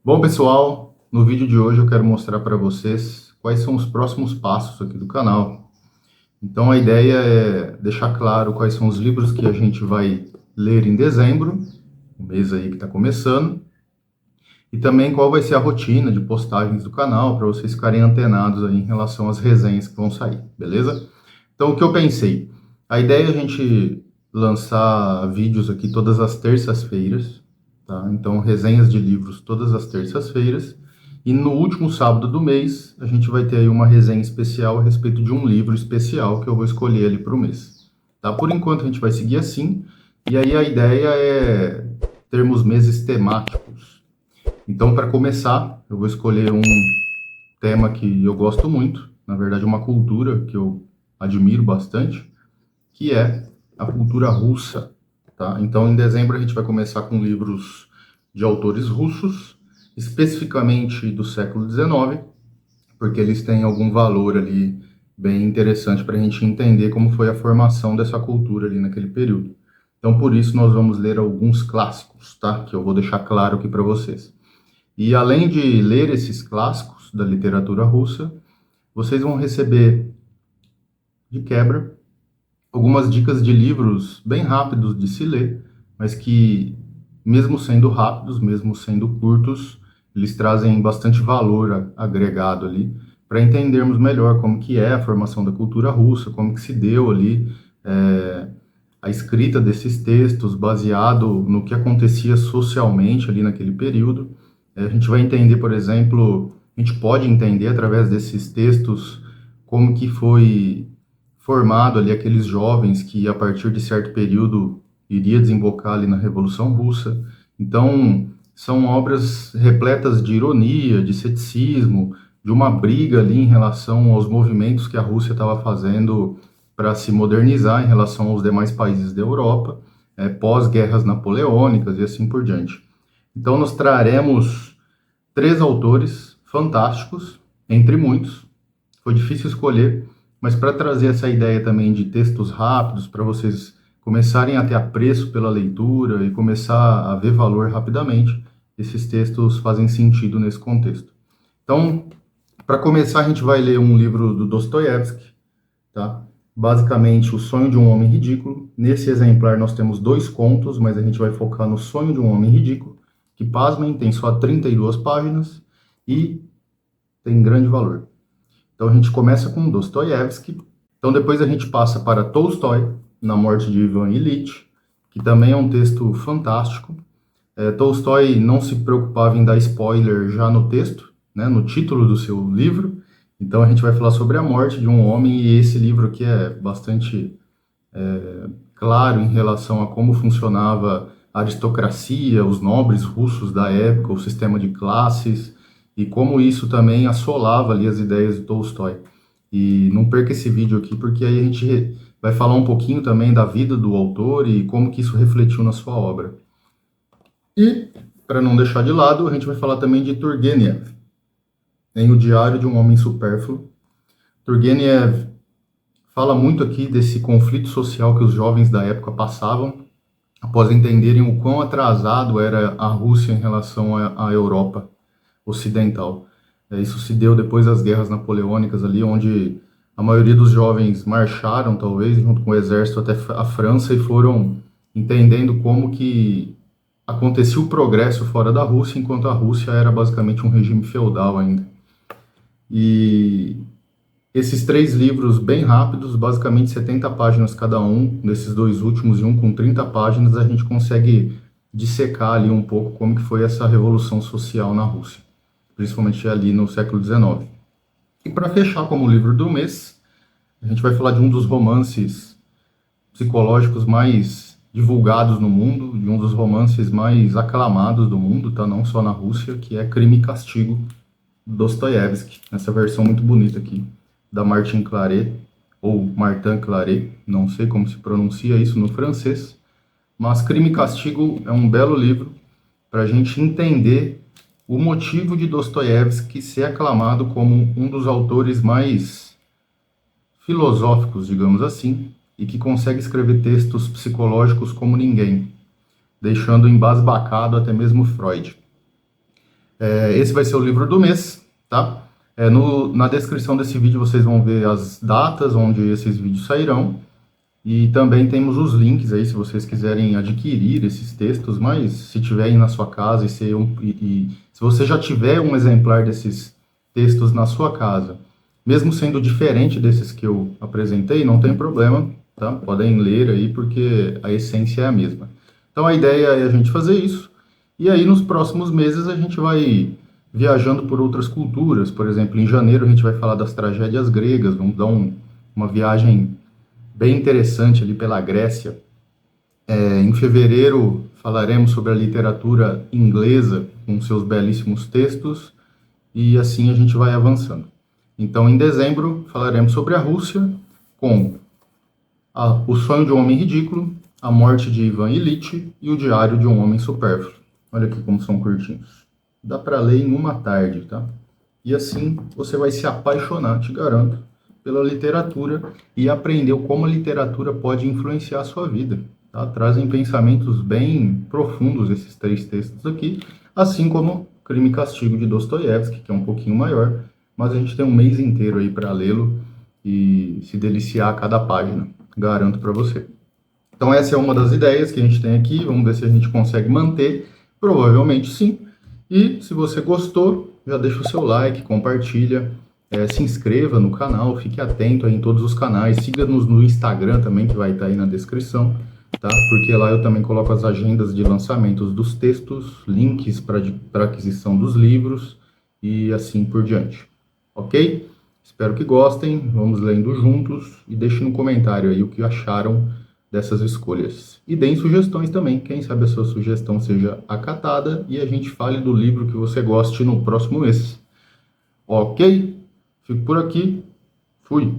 Bom, pessoal, no vídeo de hoje eu quero mostrar para vocês quais são os próximos passos aqui do canal. Então a ideia é deixar claro quais são os livros que a gente vai ler em dezembro, o mês aí que está começando, e também qual vai ser a rotina de postagens do canal para vocês ficarem antenados aí em relação às resenhas que vão sair, beleza? Então o que eu pensei? A ideia é a gente lançar vídeos aqui todas as terças-feiras, tá? Então resenhas de livros todas as terças-feiras. E no último sábado do mês, a gente vai ter aí uma resenha especial a respeito de um livro especial que eu vou escolher ali para o mês. Tá? Por enquanto a gente vai seguir assim. E aí a ideia é termos meses temáticos. Então, para começar, eu vou escolher um tema que eu gosto muito, na verdade uma cultura que eu admiro bastante, que é a cultura russa, tá? Então, em dezembro a gente vai começar com livros de autores russos, especificamente do século XIX, porque eles têm algum valor ali bem interessante para a gente entender como foi a formação dessa cultura ali naquele período. Então, por isso, nós vamos ler alguns clássicos, tá? Que eu vou deixar claro aqui para vocês. E além de ler esses clássicos da literatura russa, vocês vão receber, de quebra, algumas dicas de livros bem rápidos de se ler, mas que, mesmo sendo rápidos, mesmo sendo curtos, eles trazem bastante valor agregado ali, para entendermos melhor como que é a formação da cultura russa, como que se deu ali a escrita desses textos, baseado no que acontecia socialmente ali naquele período. A gente vai entender, por exemplo, a gente pode entender através desses textos como que foi formado ali aqueles jovens que a partir de certo período iria desembocar ali na Revolução Russa. Então, são obras repletas de ironia, de ceticismo, de uma briga ali em relação aos movimentos que a Rússia estava fazendo para se modernizar em relação aos demais países da Europa, pós-guerras napoleônicas e assim por diante. Então, nós traremos três autores fantásticos, entre muitos. Foi difícil escolher, mas para trazer essa ideia também de textos rápidos, para vocês começarem a ter apreço pela leitura e começar a ver valor rapidamente, esses textos fazem sentido nesse contexto. Então, para começar, a gente vai ler um livro do Dostoiévski, tá? Basicamente, O Sonho de um Homem Ridículo. Nesse exemplar, nós temos dois contos, mas a gente vai focar no Sonho de um Homem Ridículo, que, pasmem, tem só 32 páginas e tem grande valor. Então a gente começa com Dostoiévski, então depois a gente passa para Tolstói, Na Morte de Ivan Ilitch, que também é um texto fantástico. Tolstói não se preocupava em dar spoiler já no texto, né, no título do seu livro, então a gente vai falar sobre a morte de um homem, e esse livro aqui é bastante claro em relação a como funcionava a aristocracia, os nobres russos da época, o sistema de classes, e como isso também assolava ali as ideias de Tolstói. E não perca esse vídeo aqui, porque aí a gente vai falar um pouquinho também da vida do autor e como que isso refletiu na sua obra. E, para não deixar de lado, a gente vai falar também de Turgenev, em O Diário de um Homem Supérfluo. Turgenev fala muito aqui desse conflito social que os jovens da época passavam, após entenderem o quão atrasado era a Rússia em relação à Europa ocidental. Isso se deu depois das guerras napoleônicas ali, onde a maioria dos jovens marcharam, talvez, junto com o exército até a França e foram entendendo como que acontecia o progresso fora da Rússia, enquanto a Rússia era basicamente um regime feudal ainda. E esses três livros bem rápidos, basicamente 70 páginas cada um, nesses dois últimos e um com 30 páginas, a gente consegue dissecar ali um pouco como que foi essa revolução social na Rússia, principalmente ali no século XIX. E para fechar como livro do mês, a gente vai falar de um dos romances psicológicos mais divulgados no mundo, de um dos romances mais aclamados do mundo, tá? Não só na Rússia, que é Crime e Castigo, Dostoiévski, essa versão muito bonita aqui, da Martin Claret, ou Martin Claret, não sei como se pronuncia isso no francês, mas Crime e Castigo é um belo livro para a gente entender o motivo de Dostoiévski ser aclamado como um dos autores mais filosóficos, digamos assim, e que consegue escrever textos psicológicos como ninguém, deixando embasbacado até mesmo Freud. Esse vai ser o livro do mês, tá? Na descrição desse vídeo vocês vão ver as datas onde esses vídeos sairão. E também temos os links aí, se vocês quiserem adquirir esses textos, mas se tiverem na sua casa e se você já tiver um exemplar desses textos na sua casa, mesmo sendo diferente desses que eu apresentei, não tem problema, tá? Podem ler aí porque a essência é a mesma. Então a ideia é a gente fazer isso, e aí nos próximos meses a gente vai viajando por outras culturas. Por exemplo, em janeiro a gente vai falar das tragédias gregas, vamos dar uma viagem bem interessante ali pela Grécia. Em fevereiro falaremos sobre a literatura inglesa com seus belíssimos textos e assim a gente vai avançando. Então, em dezembro falaremos sobre a Rússia com O Sonho de um Homem Ridículo, A Morte de Ivan Ilitch e O Diário de um Homem Supérfluo. Olha aqui como são curtinhos. Dá para ler em uma tarde, tá? E assim você vai se apaixonar, te garanto, pela literatura e aprendeu como a literatura pode influenciar a sua vida. Tá? Trazem pensamentos bem profundos esses 3 textos aqui, assim como Crime e Castigo de Dostoiévski, que é um pouquinho maior, mas a gente tem um mês inteiro aí para lê-lo e se deliciar a cada página, garanto para você. Então essa é uma das ideias que a gente tem aqui, vamos ver se a gente consegue manter, provavelmente sim. E se você gostou, já deixa o seu like, compartilha, se inscreva no canal, fique atento aí em todos os canais, siga-nos no Instagram também, que vai estar aí na descrição, tá? Porque lá eu também coloco as agendas de lançamentos dos textos, links para aquisição dos livros e assim por diante, ok? Espero que gostem, vamos lendo juntos e deixem no comentário aí o que acharam dessas escolhas. E deem sugestões também, quem sabe a sua sugestão seja acatada e a gente fale do livro que você goste no próximo mês. Ok? Fico por aqui. Fui.